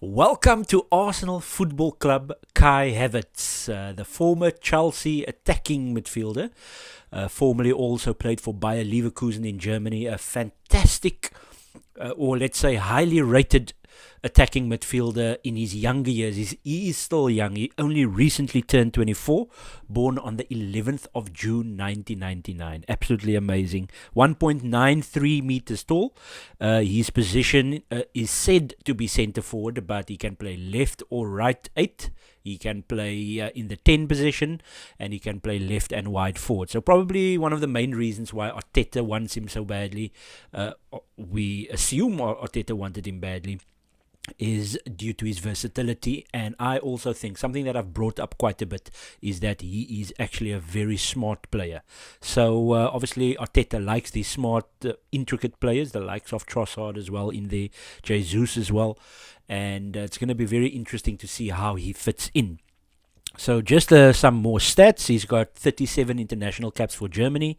Welcome to Arsenal Football Club, Kai Havertz, the former Chelsea attacking midfielder, formerly also played for Bayer Leverkusen in Germany, a fantastic, or let's say highly rated attacking midfielder in his younger years. He is still young. He only recently turned 24, born on the 11th of June 1999. Absolutely amazing. 1.93 meters tall. His position is said to be centre forward, but he can play left or right 8. He can play in the 10 position, and he can play left and wide forward. So probably one of the main reasons why Arteta wants him so badly, we assume Arteta wanted him badly, is due to his versatility. And I also think something that I've brought up quite a bit is that he is actually a very smart player. So obviously Arteta likes these smart, intricate players, the likes of Trossard as well in there, Jesus as well, and it's going to be very interesting to see how he fits in. So just some more stats. He's got 37 international caps for Germany,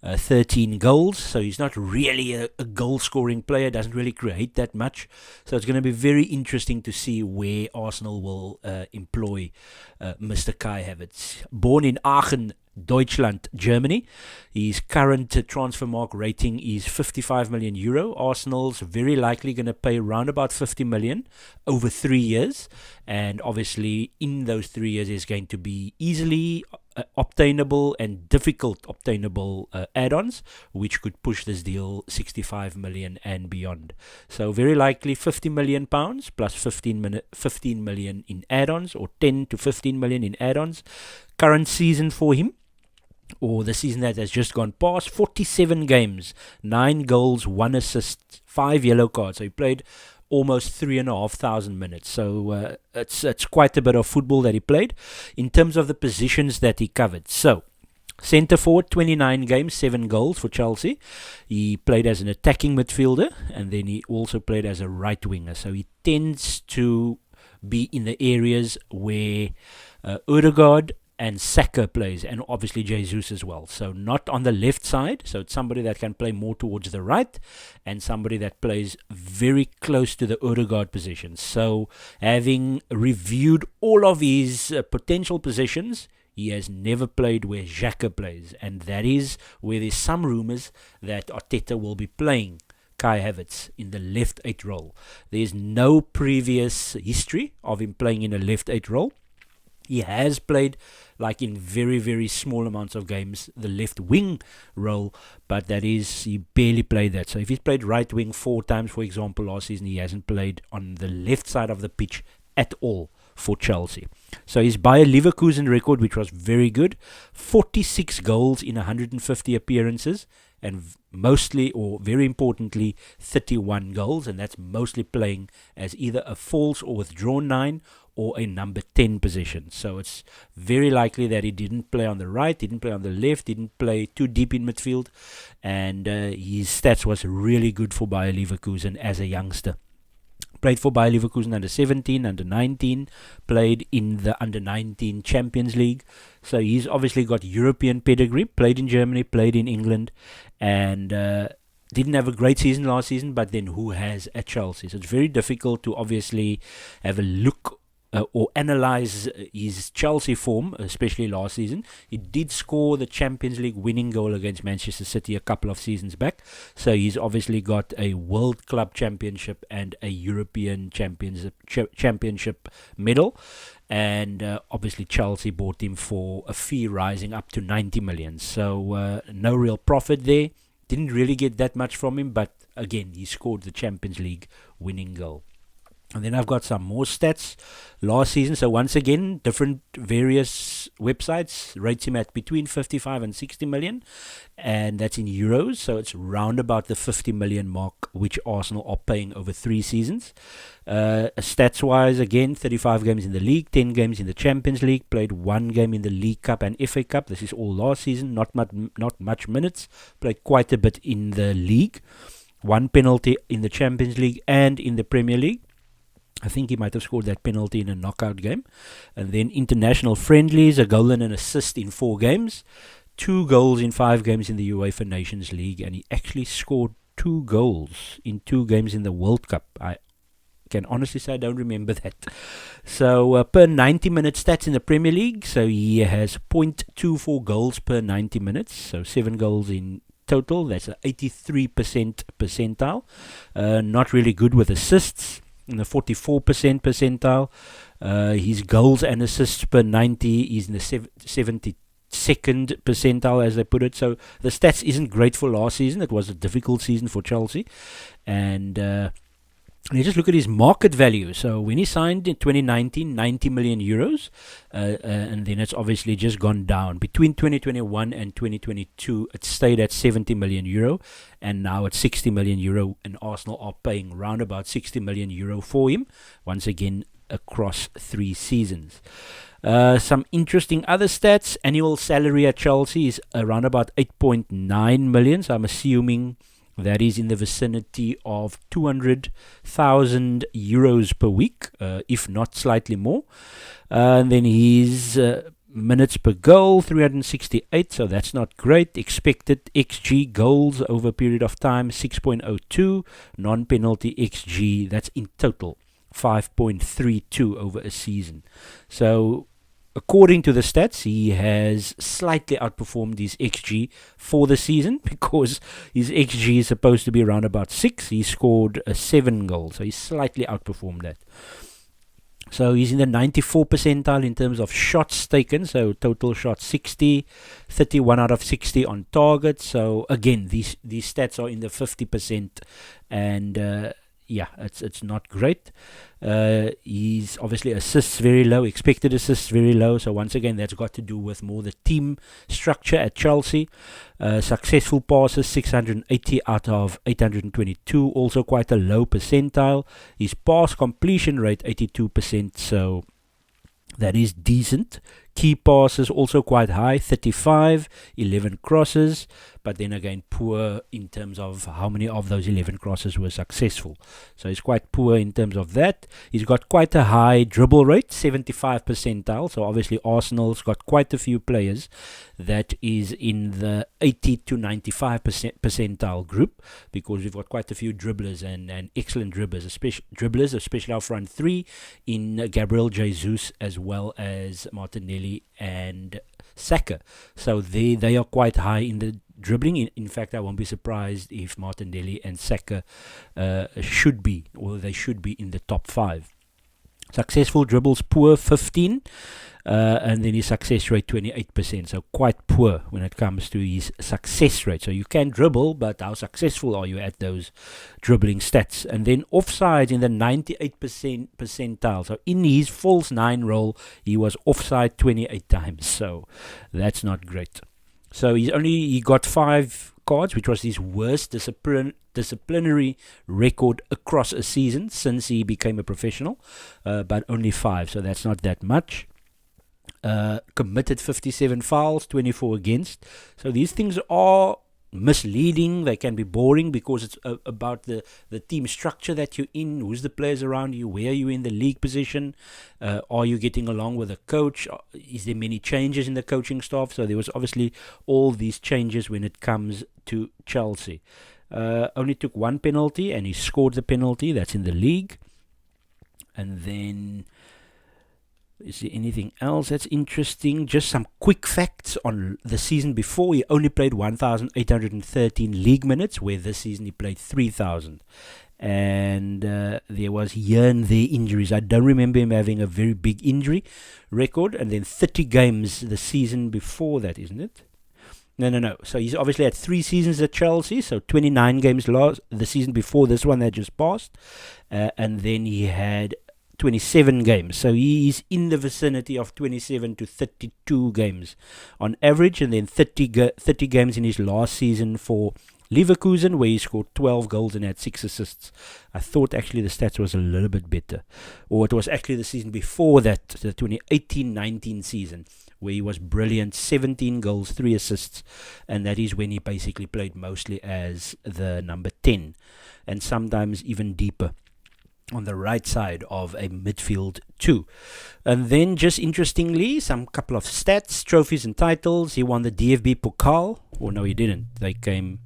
13 goals. So he's not really a goal-scoring player, doesn't really create that much. So it's going to be very interesting to see where Arsenal will employ Mr. Kai Havertz. Born in Aachen, Deutschland, Germany. His current transfer mark rating is 55 million euro. Arsenal's very likely going to pay around about 50 million over 3 years. And obviously, in those 3 years, there's going to be easily obtainable and difficult obtainable add-ons, which could push this deal 65 million and beyond. So very likely 50 million pounds plus 15 million in add-ons, or 10 to 15 million in add-ons. Current season for him, or the season that has just gone past, 47 games, 9 goals, 1 assist, 5 yellow cards. So he played almost 3,500 minutes. So it's quite a bit of football that he played. In terms of the positions that he covered, so centre forward, 29 games, 7 goals for Chelsea. He played as an attacking midfielder, and then he also played as a right winger. So he tends to be in the areas where Odegaard and Saka plays, and obviously Jesus as well. So not on the left side, so it's somebody that can play more towards the right, and somebody that plays very close to the Odegaard position. So having reviewed all of his potential positions, he has never played where Xhaka plays, and that is where there's some rumours that Arteta will be playing Kai Havertz in the left 8 role. There's no previous history of him playing in a left 8 role. He has played, like in very, very small amounts of games, the left wing role, but that is, he barely played that. So if he's played right wing 4 times, for example, last season, he hasn't played on the left side of the pitch at all for Chelsea. So his Bayer Leverkusen record, which was very good, 46 goals in 150 appearances, and mostly, or very importantly, 31 goals, and that's mostly playing as either a false or withdrawn 9 or a number 10 position. So it's very likely that he didn't play on the right, didn't play on the left, didn't play too deep in midfield, and his stats was really good for Bayer Leverkusen as a youngster. Played for Bayer Leverkusen under 17, under 19, played in the under 19 Champions League. So he's obviously got European pedigree, played in Germany, played in England, and didn't have a great season last season, but then who has at Chelsea? So it's very difficult to obviously have a look or analyze his Chelsea form, especially last season. He did score the Champions League winning goal against Manchester City a couple of seasons back, so he's obviously got a World Club Championship and a European Championship medal, and obviously Chelsea bought him for a fee rising up to 90 million, so no real profit there. Didn't really get that much from him, but again, he scored the Champions League winning goal. And then I've got some more stats last season. So once again, different various websites rates him at between 55 and 60 million. And that's in euros. So it's round about the 50 million mark, which Arsenal are paying over 3 seasons. Stats-wise, again, 35 games in the league, 10 games in the Champions League, played 1 game in the League Cup and FA Cup. This is all last season, not much minutes. Played quite a bit in the league. 1 penalty in the Champions League and in the Premier League. I think he might have scored that penalty in a knockout game. And then international friendlies, a goal and an assist in 4 games. 2 goals in 5 games in the UEFA Nations League. And he actually scored 2 goals in 2 games in the World Cup. I can honestly say I don't remember that. So per 90 minute stats in the Premier League, so he has 0.24 goals per 90 minutes, so 7 goals in total. That's an 83% percentile. Not really good with assists, in the 44% percentile. His goals and assists per 90 is in the 72nd percentile, as they put it. So the stats isn't great for last season. It was a difficult season for Chelsea. And you just look at his market value. So when he signed in 2019, 90 million euros, and then it's obviously just gone down. Between 2021 and 2022, it stayed at 70 million euro, and now it's 60 million euro, and Arsenal are paying round about 60 million euro for him, once again, across 3 seasons. Some interesting other stats. Annual salary at Chelsea is around about 8.9 million, so I'm assuming that is in the vicinity of 200,000 euros per week, if not slightly more. And then his minutes per goal, 368, so that's not great. Expected XG goals over a period of time, 6.02. Non-penalty XG, that's in total 5.32 over a season. So according to the stats, he has slightly outperformed his XG for the season, because his XG is supposed to be around about 6. He scored 7 goals, so he slightly outperformed that. So he's in the 94 percentile in terms of shots taken, so total shots 60, 31 out of 60 on target. So again, these stats are in the 50%, and yeah, it's not great. He's obviously assists very low, expected assists very low. So once again, that's got to do with more the team structure at Chelsea. Successful passes, 680 out of 822, also quite a low percentile. His pass completion rate, 82%, so that is decent. Key passes also quite high, 35, 11 crosses, but then again poor in terms of how many of those 11 crosses were successful. So he's quite poor in terms of that. He's got quite a high dribble rate, 75 percentile. So obviously Arsenal's got quite a few players that is in the 80 to 95 percentile group, because we've got quite a few dribblers and excellent dribblers, especially our front three in Gabriel Jesus as well as Martinelli and Saka. So they are quite high in the dribbling. In fact, I won't be surprised if Martinelli and Saka should be in the top 5. Successful dribbles poor, 15, and then his success rate 28%, so quite poor when it comes to his success rate. So you can dribble, but how successful are you at those dribbling stats? And then offside in the 98% percentile. So in his false 9 role, he was offside 28 times, so that's not great. So he got 5 cards, which was his worst disciplinary record across a season since he became a professional, but only 5, so that's not that much. Committed 57 fouls, 24 against. So these things are misleading. They can be boring because it's about the team structure that you're in, who's the players around you, where are you in the league position, are you getting along with the coach, is there many changes in the coaching staff? So there was obviously all these changes when it comes to Chelsea. Only took 1 penalty, and he scored the penalty. That's in the league. And then, is there anything else that's interesting? Just some quick facts on the season before. He only played 1,813 league minutes, where this season he played 3,000. And there was here and there injuries. I don't remember him having a very big injury record. And then 30 games the season before that, isn't it? No. So he's obviously had 3 seasons at Chelsea. So 29 games the season before this one that just passed. And then he had 27 games. So he is in the vicinity of 27 to 32 games on average. And then 30 games in his last season for Leverkusen, where he scored 12 goals and had 6 assists. I thought actually the stats was a little bit better. Or it was actually the season before that, the 2018-19 season, where he was brilliant, 17 goals, 3 assists, and that is when he basically played mostly as the number 10, and sometimes even deeper on the right side of a midfield 2. And then just interestingly, some couple of stats, trophies and titles. He won the DFB Pokal. Or no, he didn't. They came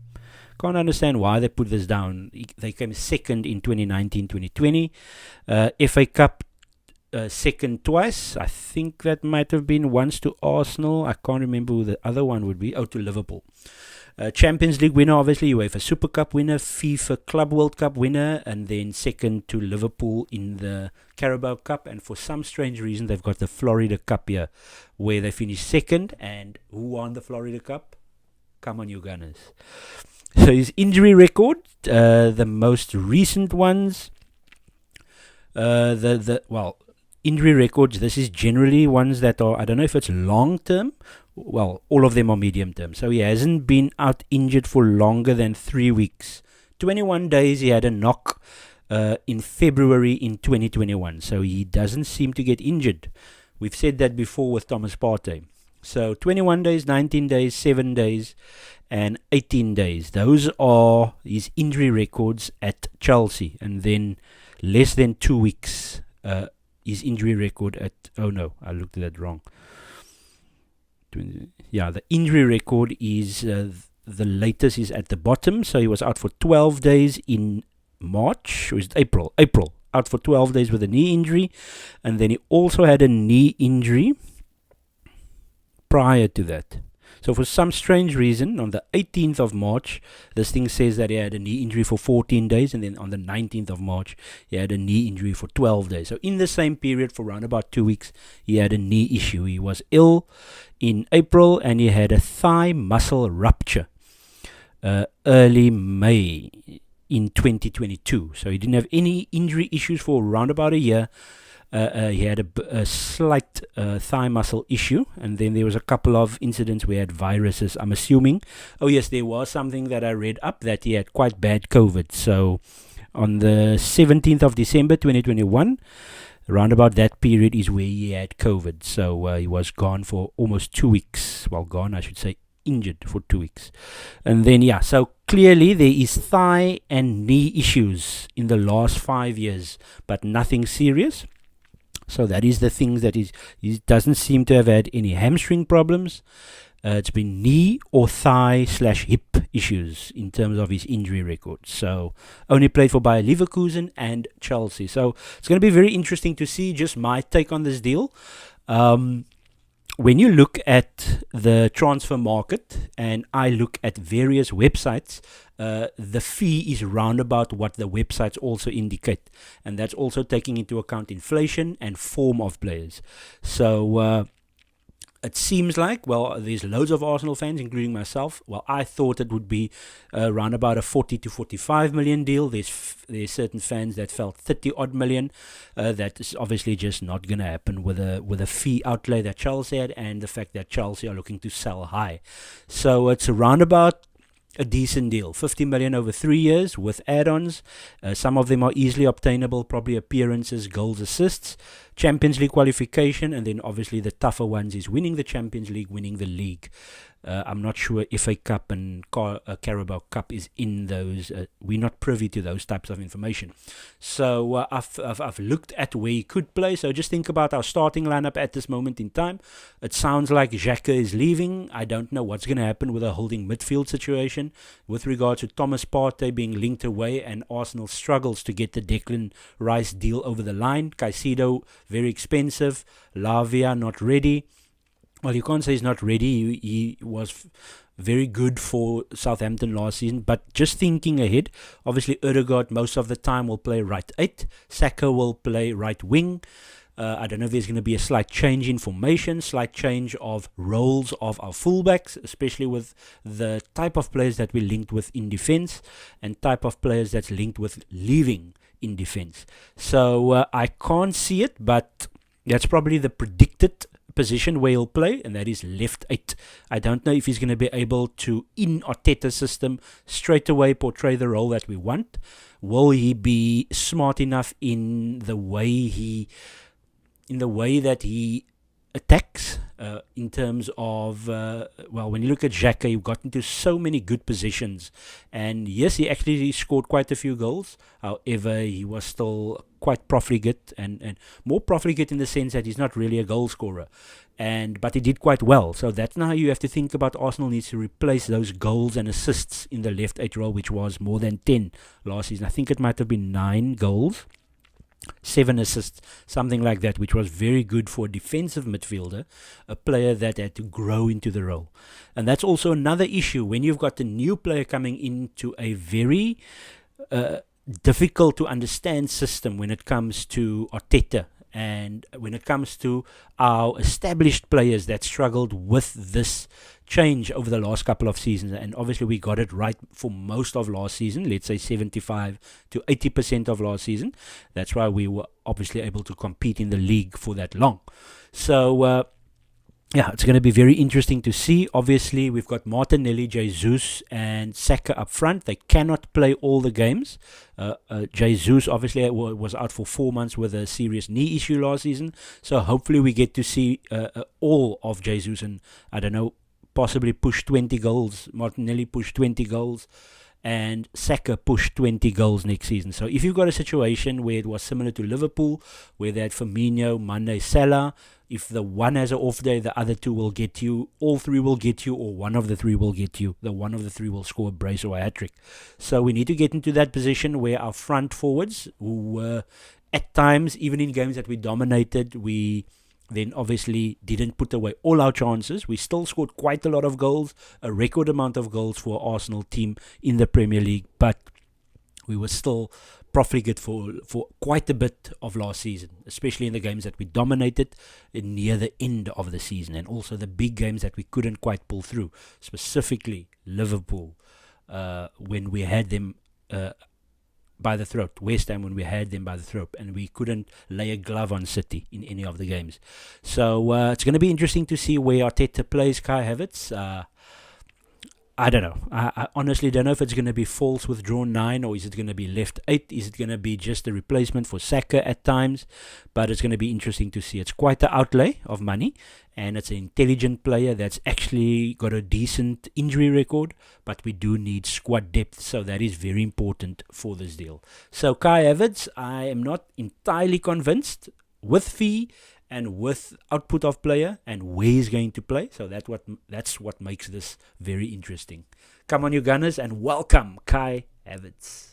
can't understand why they put this down. They came second in 2019-2020. FA Cup second twice. I think that might have been once to Arsenal. I can't remember who the other one would be. Oh, to Liverpool. Champions League winner, obviously, UEFA Super Cup winner, FIFA Club World Cup winner, and then second to Liverpool in the Carabao Cup. And for some strange reason, they've got the Florida Cup here, where they finished second. And who won the Florida Cup? Come on, you Gunners. So his injury record, the most recent ones, injury records, this is generally ones that are, I don't know if it's long term. Well, all of them are medium term. So he hasn't been out injured for longer than 3 weeks. 21 days he had a knock in February in 2021. So he doesn't seem to get injured. We've said that before with Thomas Partey. So 21 days, 19 days, 7 days, and 18 days. Those are his injury records at Chelsea. And then less than 2 weeks, his injury record at... Oh no, I looked at that wrong. Yeah, the injury record is... the latest is at the bottom. So he was out for 12 days in March. Or is it April? April. Out for 12 days with a knee injury. And then he also had a knee injury prior to that. So for some strange reason, on the 18th of March, this thing says that he had a knee injury for 14 days, and then on the 19th of March, he had a knee injury for 12 days. So in the same period, for around about 2 weeks, he had a knee issue. He was ill in April, and he had a thigh muscle rupture early May in 2022. So he didn't have any injury issues for around about a year. He had a slight thigh muscle issue, and then there was a couple of incidents where he had viruses, I'm assuming. Oh yes, there was something that I read up that he had quite bad COVID. So on the 17th of December 2021, around about that period is where he had COVID. So he was gone for almost 2 weeks. Well, gone, I should say, injured for 2 weeks. And then, yeah, so clearly there is thigh and knee issues in the last 5 years, but nothing serious. So that is the things that he doesn't seem to have had any hamstring problems. It's been knee or thigh/hip issues in terms of his injury record. So only played for Bayer Leverkusen and Chelsea. So it's going to be very interesting to see just my take on this deal. When you look at the transfer market, and I look at various websites, the fee is roundabout what the websites also indicate. And that's also taking into account inflation and form of players. So it seems like, well, there's loads of Arsenal fans, including myself. Well, I thought it would be around about a 40 to 45 million deal. There's certain fans that felt 30 odd million. That is obviously just not going to happen with a fee outlay that Chelsea had, and the fact that Chelsea are looking to sell high. So it's around about a decent deal. 50 million over 3 years with add-ons. Some of them are easily obtainable, probably appearances, goals, assists, Champions League qualification, and then obviously the tougher ones is winning the Champions League, winning the league. I'm not sure if FA Cup and Carabao Cup is in those. We're not privy to those types of information. So I've looked at where he could play. So just think about our starting lineup at this moment in time. It sounds like Xhaka is leaving. I don't know what's going to happen with a holding midfield situation. With regard to Thomas Partey being linked away, and Arsenal struggles to get the Declan Rice deal over the line. Caicedo, very expensive. Lavia, not ready. Well, you can't say he's not ready. He was very good for Southampton last season. But just thinking ahead, obviously Ødegaard most of the time will play right 8. Saka will play right wing. I don't know if there's going to be a slight change in formation, slight change of roles of our fullbacks, especially with the type of players that we linked with in defence and type of players that's linked with leaving in defence. So I can't see it, but that's probably the predicted position where he'll play, and that is left 8. I don't know if he's going to be able to, in Arteta's system, straight away portray the role that we want. Will he be smart enough in the way that he attacks, in terms of, when you look at Xhaka, he got into so many good positions, and yes, he actually scored quite a few goals. However, he was still quite profligate and more profligate in the sense that he's not really a goal scorer. But he did quite well. So that's now you have to think about. Arsenal needs to replace those goals and assists in the left 8 role, which was more than 10 last season. I think it might have been 9 goals, 7 assists, something like that, which was very good for a defensive midfielder, a player that had to grow into the role. And that's also another issue when you've got a new player coming into a very difficult to understand system when it comes to Arteta. And when it comes to our established players that struggled with this change over the last couple of seasons, and obviously we got it right for most of last season, let's say 75 to 80% of last season. That's why we were obviously able to compete in the league for that long. So it's going to be very interesting to see. Obviously, we've got Martinelli, Jesus, and Saka up front. They cannot play all the games. Jesus obviously was out for 4 months with a serious knee issue last season. So hopefully we get to see all of Jesus and, I don't know, possibly push 20 goals. Martinelli push 20 goals. And Saka pushed 20 goals next season. So if you've got a situation where it was similar to Liverpool, where they had Firmino, Mane, Salah, if the one has an off day, the other two will get you, all three will get you, or one of the three will get you. The one of the three will score a brace or a hat-trick. So we need to get into that position where our front forwards, who were at times, even in games that we dominated, we then obviously didn't put away all our chances. We still scored quite a lot of goals, a record amount of goals for our Arsenal team in the Premier League, but we were still profligate for quite a bit of last season, especially in the games that we dominated near the end of the season, and also the big games that we couldn't quite pull through, specifically Liverpool, when we had them by the throat, West Ham when we had them by the throat, and we couldn't lay a glove on City in any of the games. So it's going to be interesting to see where Arteta plays Kai Havertz. I don't know. I honestly don't know if it's going to be false withdrawn 9 or is it going to be left 8. Is it going to be just a replacement for Saka at times? But it's going to be interesting to see. It's quite an outlay of money, and it's an intelligent player that's actually got a decent injury record, but we do need squad depth, so that is very important for this deal. So Kai Havertz, I am not entirely convinced with fee and with output of player and where he's going to play. So that's what makes this very interesting. Come on, you Gunners, and welcome Kai Havertz.